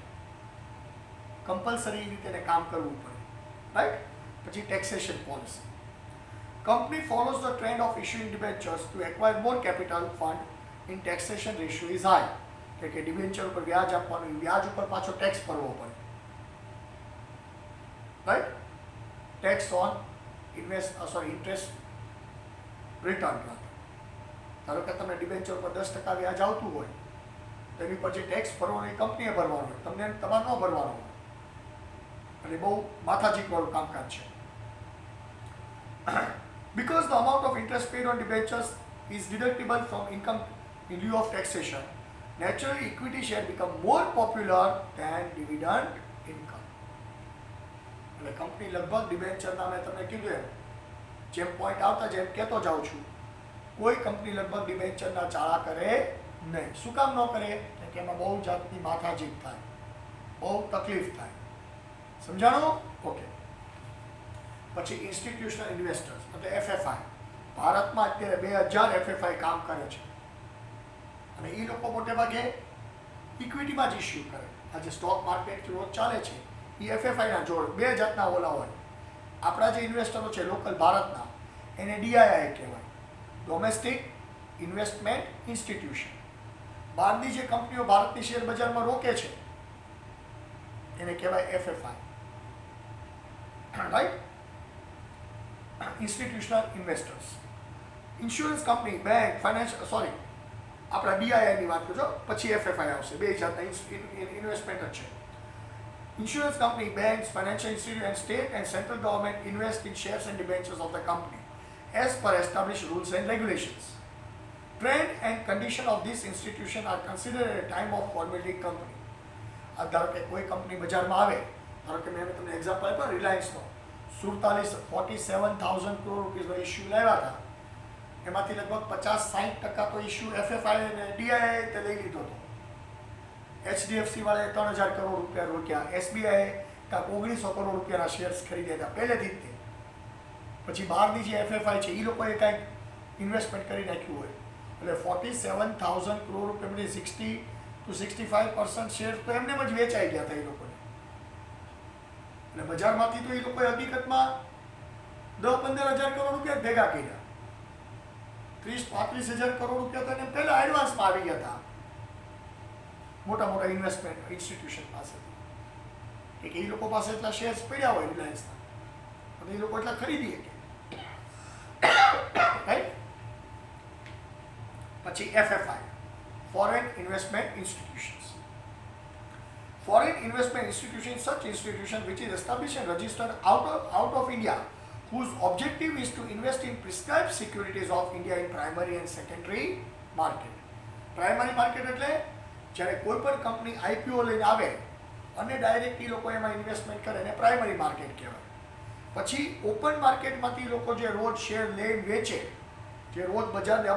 કમ્પલસરી રીતે એને કામ કરવું પડે. રાઈટ? પછી taxation policy. Company follows the trend of issuing debentures to acquire more capital fund in taxation ratio is high. કે ડિબેન્ચર ઉપર વ્યાજ આપવાનું, વ્યાજ ઉપર પાછો ટેક્સ ભરવો પડે. Right? Tax on interest return. ધારો કે તમને ડિબેન્ચર પર 10% વ્યાજ આવતું હોય તો એની પર જે ટેક્સ ભરવાનો એ કંપનીએ ભરવાનો હોય, તમને તમારે ન ભરવાનો હોય. એટલે બહુ માથાજીકવાળું કામકાજ છે. Because the amount of interest paid on debentures is deductible from income in lieu of taxation, naturally equity share become more popular than dividend income. એટલે કંપની લગભગ ડિબેન્ચરના મેં તમને કીધું એમ જેમ પોઈન્ટ આવતા જેમ કહેતો જાઉં છું, કોઈ કંપની લગભગ ડિબેન્ચરના ચાળા કરે નહીં. શું કામ ન કરે? કે એમાં બહુ જાતની માથાજીત થાય, બહુ તકલીફ થાય. સમજાણું? ઓકે. પછી ઇન્સ્ટિટ્યુશનલ ઇન્વેસ્ટર્સ એટલે એફએફઆઈ. ભારતમાં અત્યારે 2000 એફએફઆઈ કામ કરે છે અને એ લોકો મોટે ભાગે ઇક્વિટીમાં જ ઇસ્યુ કરે. આજે સ્ટોક માર્કેટ રોજ ચાલે છે એ એફએફઆઈના જોડ 2 જાતના ઓલા હોય. આપણા જે ઇન્વેસ્ટરો છે લોકલ ભારતના એને ડીઆઈઆઈ કહેવાય, ડોમેસ્ટિક ઇન્વેસ્ટમેન્ટ ઇન્સ્ટિટ્યુશન. બહારની જે કંપનીઓ ભારતની શેર બજારમાં રોકે છે એને કહેવાય FFI. Right? Institutional investors. Insurance company, bank, આપણા ડીઆઈઆઈની વાત કરજો, પછી એફએફઆઈ આવશે. 2 જાતના ઇન્વેસ્ટમેન્ટ જ છે. Insurance company, banks, financial institutions, and state and central government invest in shares and debentures of the company as per established rules and regulations. Trend and condition of this institution are considered at a time of formulating company. ધારો કે કોઈ company બજારમાં આવે, ધારો કે મેં તમને example આપ્યો રિલાયન્સનો, 47,000 કરોડ રૂપિયાનો ઇસ્યુ લાવ્યા હતા. એમાંથી લગભગ 50-60% તો ઇસ્યુ એફએફઆઈ અને ડીઆઈઆઈ તે લઈ લીધો હતો. એચડીએફસી વાળાએ 3,000 કરોડ રૂપિયા રોક્યા, એસબીઆઈએ કાંઈક 1900 કરોડ રૂપિયાના શેર્સ ખરીદ્યા હતા પહેલેથી જ તે. પછી બહારની જે એફએફઆઈ છે એ લોકોએ કાંઈક ઇન્વેસ્ટમેન્ટ કરી નાખ્યું હોય એટલે 47,000 કરોડ રૂપિયા 60-65% શેર તો એમને જ વેચાઈ ગયા હતા એ લોકોને. એટલે બજારમાંથી તો એ લોકોએ હકીકતમાં 10-15 હજાર કરોડ રૂપિયા ભેગા કર્યા. 30-35 હજાર કરોડ રૂપિયા તો એને પહેલાં એડવાન્સમાં આવી ગયા હતા મોટા મોટા ઇન્વેસ્ટમેન્ટ ઇન્સ્ટિટ્યુશન પાસેથી. કે એ લોકો પાસે એટલા શેર્સ પડ્યા હોય રિલાયન્સના, અને એ લોકો એટલા ખરીદીએ કે રાઈટ. પછી FFI, foreign investment institutions. Foreign investment institution, such institution which is established and registered out of India, whose objective is to invest in prescribed securities of India in primary and secondary market. Primary market એટલે જ્યારે કોઈ પણ company IPO લઈને આવે અને direct એ લોકો એમાં investment કરે એને પ્રાઇમરી માર્કેટ કહેવાય. પછી ઓપન માર્કેટમાંથી લોકો જે રોજ શેર લે વેચે, જે રોજ બજારને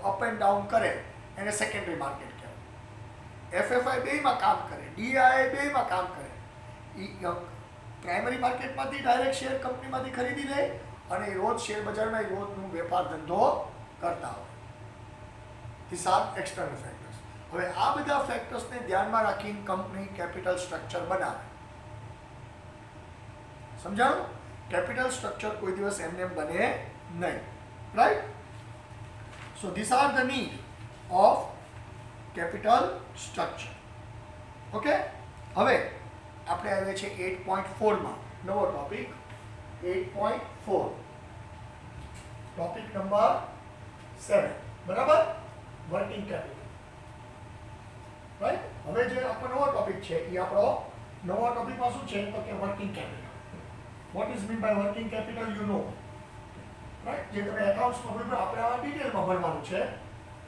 અપ એન્ડ ડાઉન કરે એને સેકન્ડરી માર્કેટ કહેવાય. FFI બેયમાં કામ કરે, DII બેયમાં કામ કરે. પ્રાઇમરી માર્કેટમાંથી ડાયરેક્ટ શેર કંપનીમાંથી ખરીદી લે અને રોજ શેર બજારમાં રોજનું વેપાર ધંધો કરતા હોય. This are external factors. હવે આ બધા ફેક્ટર્સને ધ્યાનમાં રાખીને કંપની કેપિટલ સ્ટ્રક્ચર બનાવે. સમજાણું? કેપિટલ સ્ટ્રક્ચર કોઈ દિવસ એમને બને નહીં. Right? So this are the need of capital structure. Okay, હવે આપણે આવ્યા છે 8.4માં નવો ટોપિક 8.4 ટોપિક નંબર 7. બરાબર? Working capital. રાઈટ? હવે જે આપણો નવો ટોપિક છે એ આપણો નવા ટોપિકમાં શું છે તો કે working capital. What is mean by working capital you know, right? જે તમે એકાઉન્ટ્સમાં ભણ્યું આપણે આ ડિટેલમાં ભણવાનું છે.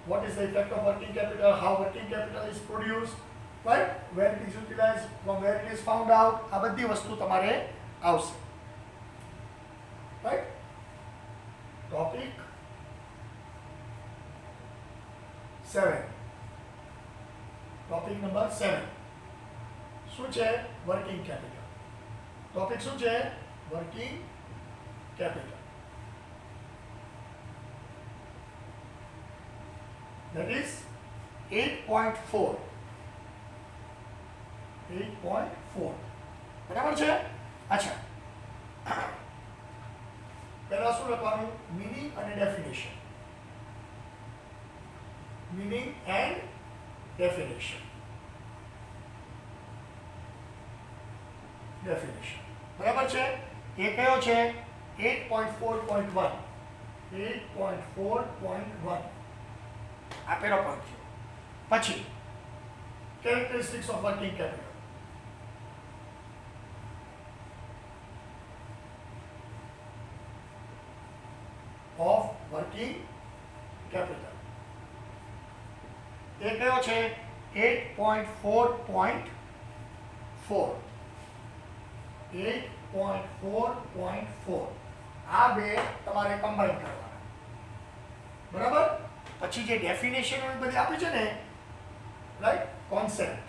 What is the effect of working capital? How working capital is produced? Right? Where it is utilized? From where it is found out? આ બધી વસ્તુ તમારે આવશે. Right? Topic 7. Topic number 7. શું છે? Working capital. Topic શું છે? Working capital. That is 8.4. 8.4. બરાબર છે? અચ્છા, પહેલા શું લખવાનું? મીનિંગ અને definition. Meaning and definition. Definition. બરાબર છે? એ કયો છે? 8.4.1. 8.4.1 આપેલો પોઈન્ટ છે. પછી characteristics of working capital. Of working capital. એ કયો છે? 8.4.4. 8.4.4. આ બે તમારે કમ્બાઈન કરવાના. બરાબર? પછી જે ડેફિનેશન હોય બધી આપી છે ને, રાઈટ, કોન્સેપ્ટ.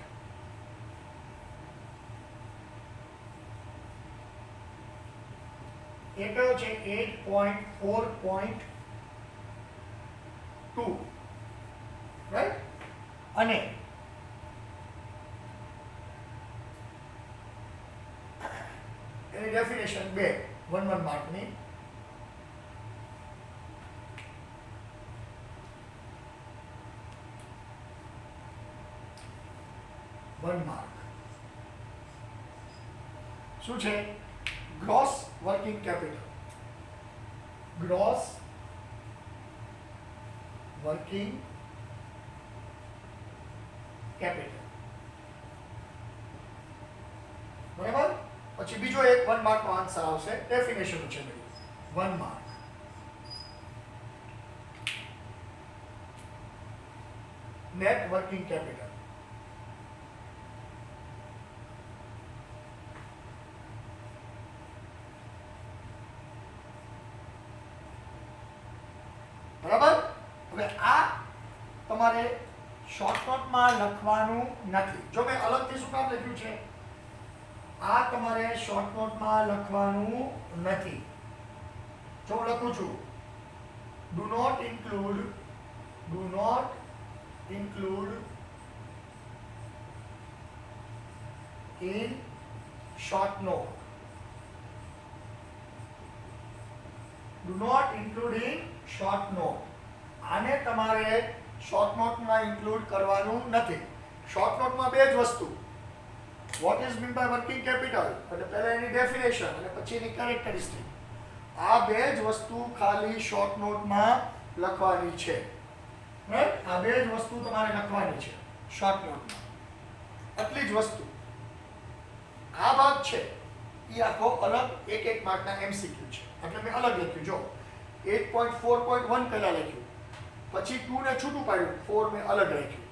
એ કયો છે? 8.4.2. રાઈટ? અને એની ડેફિનેશન 2 1 માર્કની. માર્ક શું છે? Gross working capital. Gross working capital. બરાબર? પછી બીજો એક 1 માર્કનો આન્સર આવશે. ડેફિનેશન છે બધી 1 માર્ક. Net working capital. બરાબર? હવે આ તમારે શોર્ટકટમાં લખવાનું નથી. જો મેં અલગથી શું કામ લખ્યું છે? આ તમારે શોર્ટકટમાં લખવાનું નથી. જો હું લખું છું do not include in short note. Do not include in short note. આને તમારે શોર્ટ નોટમાં ઇન્ક્લુડ કરવાનું નથી. શોર્ટ નોટમાં બે જ વસ્તુ, what is mean by working capital એટલે પહેલા એની ડેફિનેશન અને પછી એની કેરેક્ટરિસ્ટિક. આ બે જ વસ્તુ ખાલી શોર્ટ નોટમાં લખવાની છે, રાઈટ? આ બે જ વસ્તુ તમારે લખવાની છે શોર્ટ નોટમાં, આટલી જ વસ્તુ. આ ભાગ છે એ આખો અલગ એક એક માર્કના MCQ છે, એટલે મેં અલગ લખ્યું. જો 8.4.1 પહેલા લખ્યું, પછી 2 ને છૂટું પાડ્યું, 4 મેં અલગ રાખ્યું.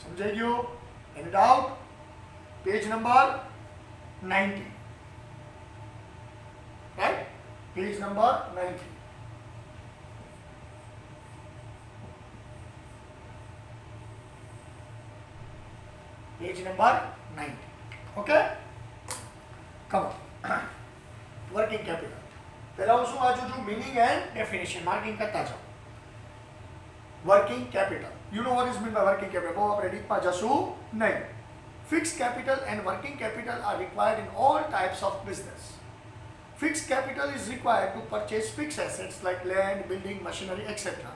સમજાઈ ગયું? Any doubt? Page number 90, right? Page number 90. Page number 90. Okay, come on. Working capital પહેલા હું શું વાંચું છું? મીનિંગ એન્ડ ડેફિનેશન માર્કિંગ કરતા જાઓ. Working capital, you know what is mean by working capital. બહુ આપણે ડીપમાં જશું નહીં. Fixed capital and working capital are required in all types of business. Fixed capital is required to purchase fixed assets like land, building, machinery, etc.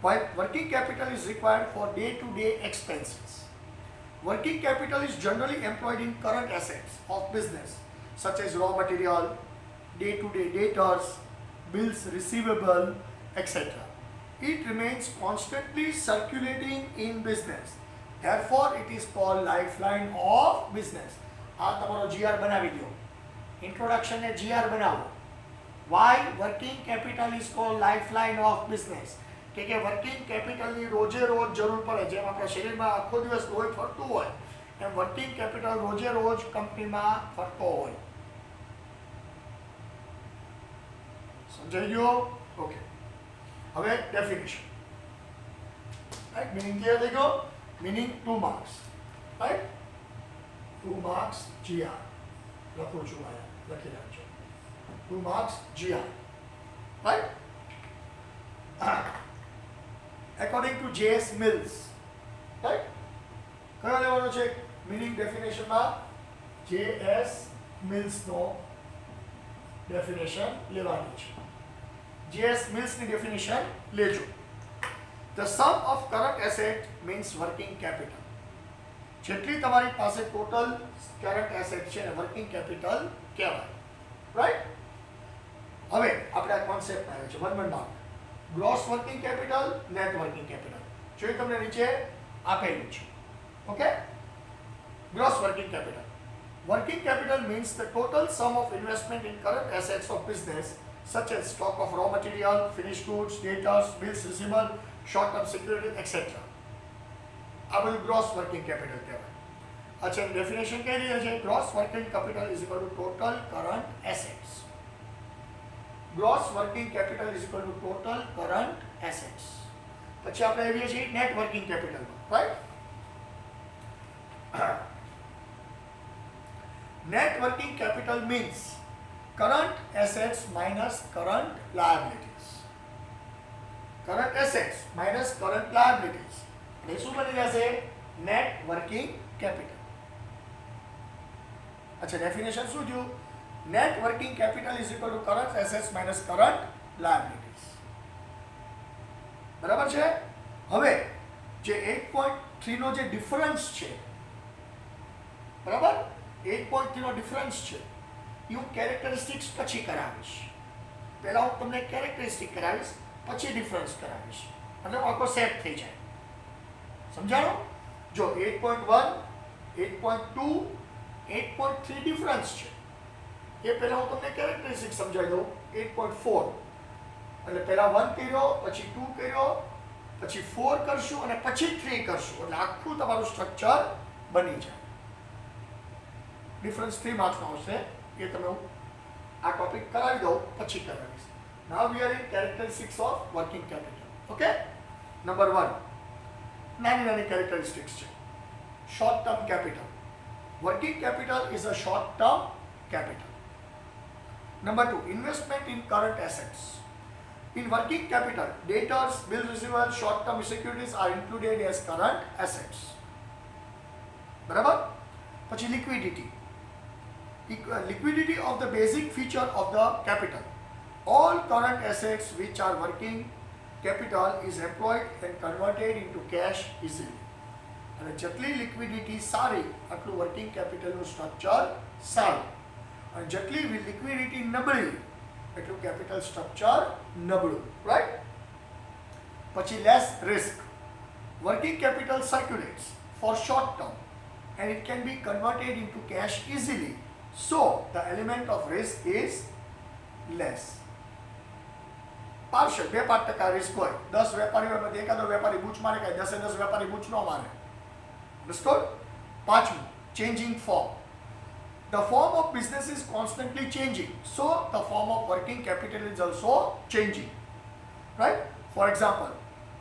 While working capital is required for day-to-day expenses. Working capital is generally employed in current assets of business such as raw material, day-to-day debtors, bills receivable, etc. It remains constantly circulating in business. Therefore, it is called lifeline of business. આ તમારો GR બનાવી દો. Introduction ને GR બનાવો. Why working capital is called lifeline of business? કે working કેપિટલની રોજે રોજ જરૂર પડે. જેમ આપણા શરીરમાં આખો દિવસ લોહી ફરતું હોય, એમ વર્કિંગ કેપિટલ રોજે રોજ કંપનીમાં ફરતો હોય. સમજાઈ ગયો? ઓકે, હવે ડેફિનેશન, રાઈટ? મીનિંગ ક્લિયર થઈ ગયો? Meaning 2 marks, right? 2 marks GR. લખું છું અહીંયા, લખી રાખજો. 2 marks GR, right? According to J.S. Mills, right? કયો લેવાનો છે? મીનિંગ ડેફિનેશનમાં J.S. Mills નો ડેફિનેશન લેવાની છે. J.S. Mills ની ડેફિનેશન લેજો. The sum of current asset means working capital. જેટલી તમારી પાસે ટોટલ કરંટ એસેટ છે ને વર્કિંગ કેપિટલ કહેવાય, રાઈટ? હવે આપણે આ કોન્સેપ્ટ આવે છે 1 mark. Gross working capital, net working capital. જો તમને નીચે આપેલું છે. Okay, gross working capital. Working capital means the total sum of investment in current assets of business such as stock of raw material, finished goods, debtors, bills receivable, short-term securities, etc. આ બધું gross working capital કહેવાય. અચ્છા, definition કઈ રીતે છે? Gross working capital is equal to total current assets. Gross working capital is equal to total current assets. પછી આપણે આવીએ છીએ નેટ વર્કિંગ કેપિટલમાં, right? Net working capital means current assets minus current liabilities. Current assets minus current liabilities. એટલે શું બની જશે? Net working capital. અચ્છા, ડેફિનેશન શું થયું? Net working capital is equal to current assets minus current liabilities. બરાબર છે? હવે જે 8.3 નો જે ડિફરન્સ છે, બરાબર? 8.3 નો ડિફરન્સ છે એ હું કેરેક્ટરિસ્ટિક્સ પછી કરાવીશ. પહેલાં હું તમને કેરેક્ટરિસ્ટિક કરાવીશ, પછી ડિફરન્સ કરાવીશ, એટલે આખો સેટ થઈ જાય. સમજાણો? જો 8.1, 8.2, 8.3 ડિફરન્સ છે, એ પહેલાં હું તમને કેરેક્ટરિસ્ટિક સમજાવી દઉં. 8.4 એટલે પહેલાં 1 કર્યો, પછી 2 કર્યો, પછી 4 કરશું અને પછી 3 કરશું, એટલે આખું તમારું સ્ટ્રક્ચર બની જાય. ડિફરન્સ 3 માર્ક્સનો આવશે, એ તમે હું આ ટોપિક કરાવી દઉં, પછી કરાવીશ. Now we are in characteristics of working capital. Okay, number 1, નાની નાની કેરેક્ટરિસ્ટિક્સ છે. Short term capital. Working capital is a short term capital. Number 2, investment in current assets. In working capital, debtors, bill receivable, short-term securities are included as current assets. બરાબર? પછી liquidity. Liquidity of the basic feature of the capital. All current assets which are working capital is employed and converted into cash easily. અને જેટલી liquidity સારી, આટલું working કેપિટલનું structure સારું. અને જેટલી liquidity નબળી એટલું કેપિટલ સ્ટ્રક્ચર નબળું, રાઈટ? પછી less risk. Working capital circulates for short term and it can be converted into cash easily, so the element of risk is less. Partial 2-5% risk હોય. 10 વેપારીઓમાંથી એકાદો વેપારી બૂચ મારે, કાંઈ 10 વેપારી બૂચ ન મારે. Understood? પાંચમું, changing form. The form of business is constantly changing, so the form of working capital is also changing, right? For example,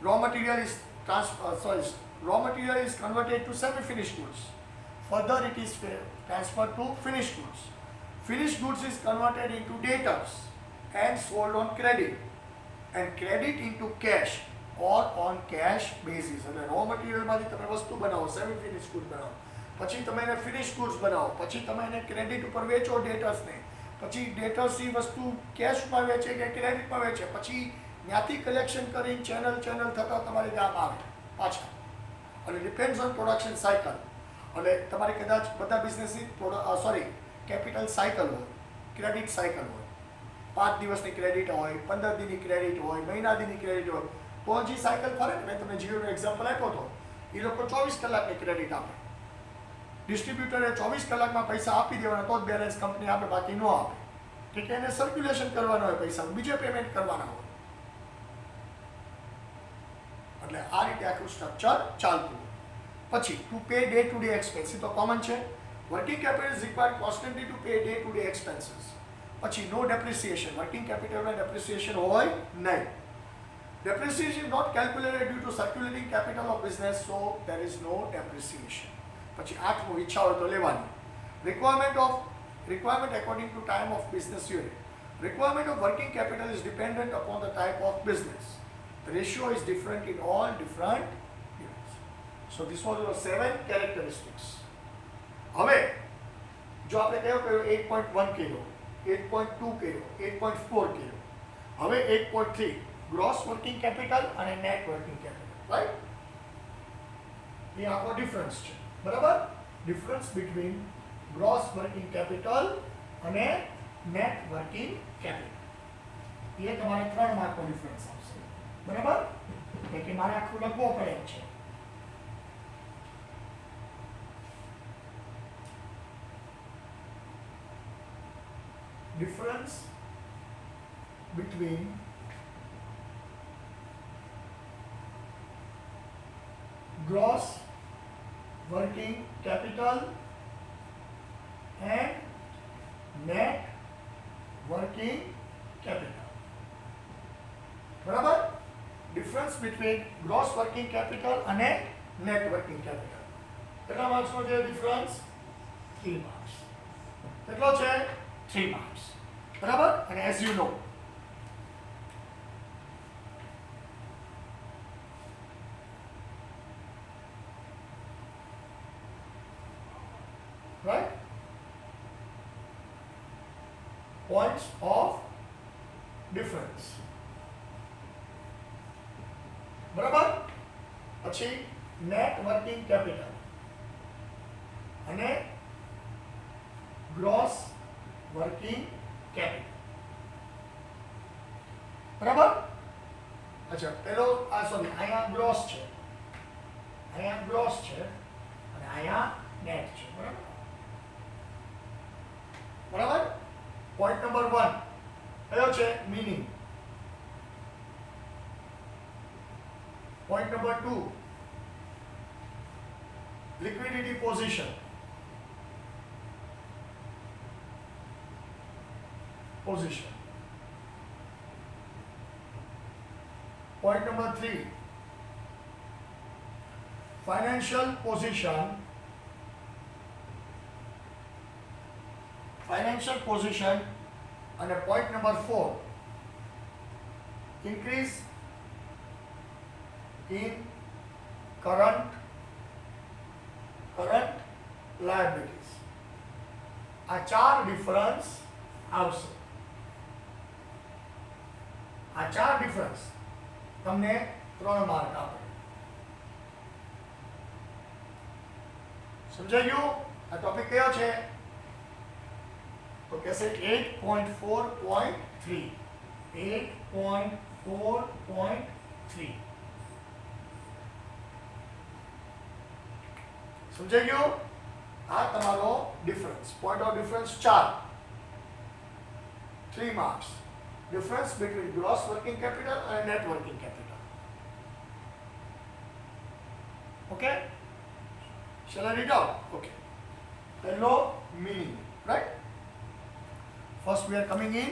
raw material is converted to semi-finished goods. Further, it is transferred to finished goods. Finished goods is converted into debtors and sold on credit, and credit into cash or on cash basis. એટલે raw material માંથી તમે વસ્તુ બનાવો, semi finish good બનાવો, પછી તમે એને finish goods બનાવો, પછી તમે એને ક્રેડિટ ઉપર વેચો ડેટર્સને, પછી ડેટર્સ એ વસ્તુ કેશમાં વેચે કે ક્રેડિટમાં વેચે, પછી ત્યાંથી કલેક્શન કરીને ચેનલ થતા તમારે ગામ આવે પાછા. અને ડિપેન્ડ્સ ઓન પ્રોડક્શન સાયકલ. એટલે તમારે કદાચ બધા બિઝનેસની કેપિટલ સાયકલ હોય, ક્રેડિટ સાયકલ હોય. 5 દિવસની ક્રેડિટ હોય, 15 દિનની ક્રેડિટ હોય, મહિના દિનની ક્રેડિટ હોય. તો જે સાયકલ ફરે ને, મેં તમને જીઓનો એક્ઝામ્પલ આપ્યો હતો, એ લોકો 24 કલાકની ક્રેડિટ આપે. ડિસ્ટ્રીબ્યુટરે 24 કલાકમાં પૈસા આપી દેવાના, તો જ બેલેન્સ કંપની આપે, બાકી ન આપે. કે એને સર્ક્યુલેશન કરવાના હોય પૈસા, બીજે પેમેન્ટ કરવાના હોય. એટલે આ રીતે આખું સ્ટ્રક્ચર ચાલતું હોય. પછી to pay day to day expense, તો કોમન છે. Working capital is required constantly to pay day to day expenses. પછી નો ડેપ્રિસિએશન, વર્કિંગ કેપિટલમાં ડેપ્રિસિએશન હોય નહીં. Depreciation not calculated due to circulating capital of business, so there is no depreciation. પછી આઠમું, ઈચ્છા હોય તો લેવાની. Requirement according to time of business unit. Requirement of working capital is dependent upon the type of business. The ratio is different in all different units. So this was your 7 characteristics. હવે જો આપણે કહ્યું 8.1 kilo, 8.2 kilo, 8.4 kilo, હવે 8.3 gross working capital અને net working capital, right? એ આખો difference છે, બરાબર? Difference between gross working capital અને નેટ વર્કિંગ કેપિટલ. એ તમારે 3 માર્કનો ડિફરન્સ આવશે, બરાબર? એટલે મારે આખું લખવો પડે છે. Difference between gross working capital and net working capital. બરાબર? Difference between gross working capital અને નેટ વર્કિંગ કેપિટલ. કેટલા માર્ક્સનો છે ડિફરન્સ? 3 માર્ક્સ. કેટલો છે? 3 માર્ક્સ. બરાબર? અને as you know, right? Points of difference. બરાબર? પછી નેટ વર્કિંગ કેપિટલ અને ગ્રોસ વર્કિંગ કેપિટલ. બરાબર? અચ્છા, પેલો અહીંયા ગ્રોસ છે, અહીંયા ગ્રોસ છે અને અહીંયા નેટ છે, બરાબર? બરાબર? પોઈન્ટ નંબર 1 કયો છે? Meaning. Point number 2 liquidity position. Point number 3 financial position. And point number 4 increase in current liabilities. આ 4 ડિફરન્સ આવશે. આ 4 ડિફરન્સ તમને 3 માર્ક આપે. સમજાઈ ગયું? આ ટોપિક કયો છે? तो कैसे 8.4.3 8.4.3 સમજાઈ ગયો આ તમારો difference point of difference 4 3 marks difference between gross working capital અને net working capital okay shall I read out okay hello meaning right first we are coming in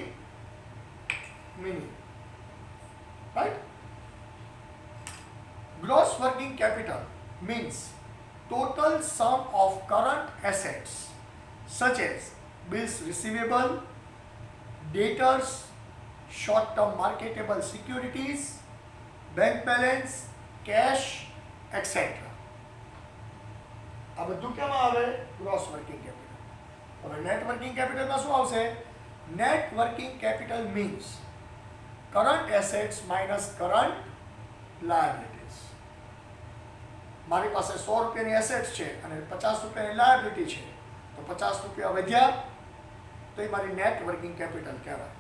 meaning right gross working capital means total sum of current assets such as bills receivable, debtors, short-term marketable securities, bank balance, cash, etc. આ બધું કેમાં આવે gross working capital. હવે net working કેપિટલમાં શું આવશે? Net working capital means current assets minus current liabilities. મારી પાસે 100 રૂપિયાની એસેટ્સ છે અને 50 રૂપિયાની લાયબિલિટી છે, તો 50 રૂપિયા વધ્યા તો એ મારી નેટ વર્કિંગ કેપિટલ કહેવાય.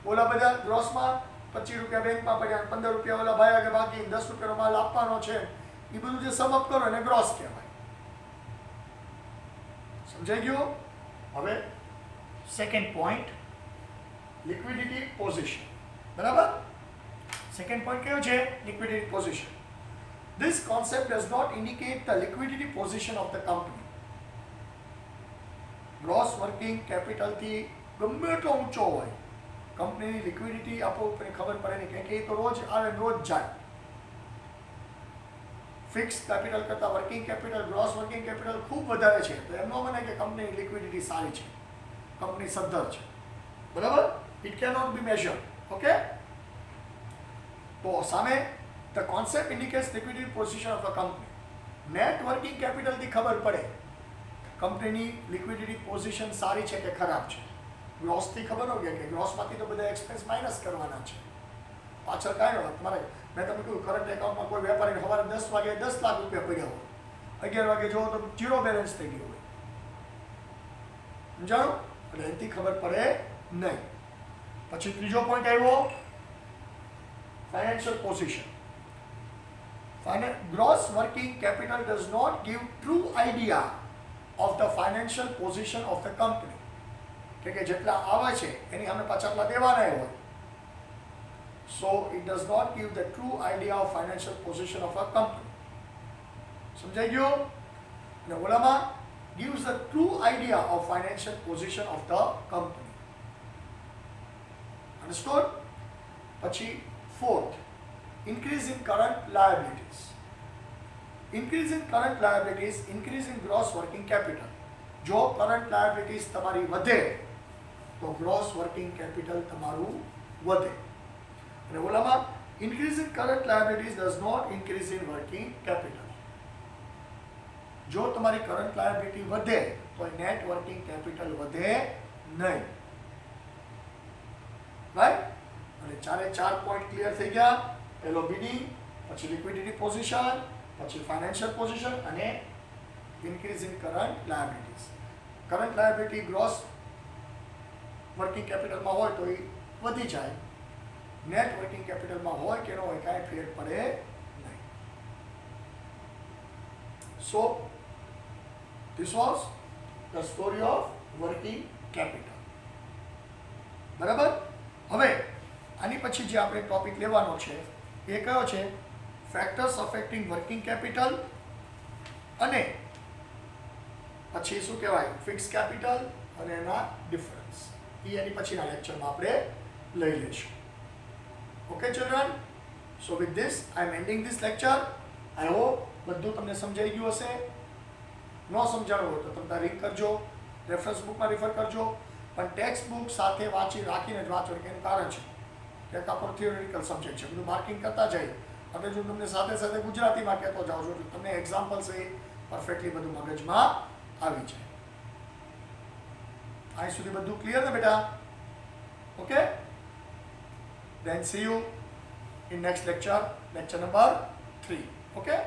ઓલા બધા ગ્રોસમાં 25 રૂપિયા બેંકમાં પડ્યા, 15 રૂપિયા ઓલા ભાઈ આગળ બાકી, 10 રૂપિયાનો માલ આપવાનો છે, એ બધું જે સમ અપ કરો એને ગ્રોસ કહેવાય. સમજાઈ ગયું? હવે સેકન્ડ પોઈન્ટ લિક્વિડિટી પોઝિશન. બરાબર? Second point kyo che liquidity position. This concept does not indicate the liquidity position of the company. Gross working capital થી ગમે એટલો ઊંચો હોય, કંપનીની લિક્વિડિટી આપો મને ખબર પડે નહીં, કારણ કે એ તો રોજ આવે રોજ જાય. ફિક્સ કેપિટલ કરતાં working capital gross working capital ખૂબ વધારે છે, તો એમ ન બને કે કંપનીની લિક્વિડિટી સારી છે, કંપની સદ્ધર છે. બરાબર? It can not be measured. Okay? તો સામે the concept indicates liquidity position of a company. Net working કેપિટલથી ખબર પડે કંપનીની લિક્વિડિટી પોઝિશન સારી છે કે ખરાબ છે. ગ્રોસથી ખબર હોય કે ગ્રોસમાંથી તો બધા એક્સપેન્સ માઇનસ કરવાના છે, પાછળ કાંઈ ન તમારે. મેં તમને કહ્યું કરંટ એકાઉન્ટમાં કોઈ વેપારીને સવારે 10 વાગે 10 લાખ રૂપિયા પડ્યા હોય, 11 વાગે જોવો તો ઝીરો બેલેન્સ થઈ ગયું હોય. સમજાણું? એટલે એનાથી ખબર પડે નહીં. પછી ત્રીજો પોઈન્ટ આવ્યો financial position. Gross working capital does not give true idea of the financial position of the company. કે જેટલા આવે છે એની સામે પાછા આટલા દેવાના હોય. So it does not give the true idea of financial position of a company. સમજાઈ ગયું? અને ઓલામાં gives the true idea of financial position of the company. Understood? પછી fourth, increase in current liabilities. Increase in current liabilities, increase in gross working capital. જો current liabilities તમારી વધે તો gross working capital તમારું વધે. અને ઓલામાં increase in current liabilities does not increase in working capital. જો તમારી current liability વધે તો net working capital વધે નહીં. રાઈટ? અને ચારે ચાર પોઈન્ટ ક્લિયર થઈ ગયા. પહેલો બિડિંગ, પછી લિક્વિડિટી પોઝિશન, પછી ફાઇનાન્શિયલ પોઝિશન અને increase in current liabilities. Current liability gross working કેપિટલમાં હોય તો એ વધી જાય, નેટ વર્કિંગ કેપિટલમાં હોય કે ન હોય કાંઈ ફેર પડે નહીં. So this was the story of working capital. બરાબર? હવે આની પછી જે આપણે ટોપિક લેવાનો છે એ કયો છે? ફેક્ટર્સ અફેક્ટિંગ વર્કિંગ કેપિટલ અને પછી શું કહેવાય ફિક્સ કેપિટલ અને એના ડિફરન્સ. એ એની પછીના લેક્ચરમાં આપણે લઈ લઈશું. Okay children? So with this I am ending this lecture. I hope બધું તમને સમજાઈ ગયું હશે. ન સમજાણું હોય તો તમે રીડ કરજો, રેફરન્સ બુકમાં રિફર કરજો, પણ ટેક્સ્ટ બુક સાથે વાંચી રાખીને જ વાંચો. એનું કારણ છે કે આપણો થિયોરિટિકલ સબ્જેક્ટ છે, બધું માર્કિંગ કરતા જાય. અને જો તમને સાથે સાથે ગુજરાતીમાં કહેતો જાઓ છો એટલે તમને એક્ઝામ્પલ્સ એ પરફેક્ટલી બધું મગજમાં આવી જાય. અહીં સુધી બધું ક્લિયર ને બેટા? Okay, then see you in next lecture, lecture number 3. Okay.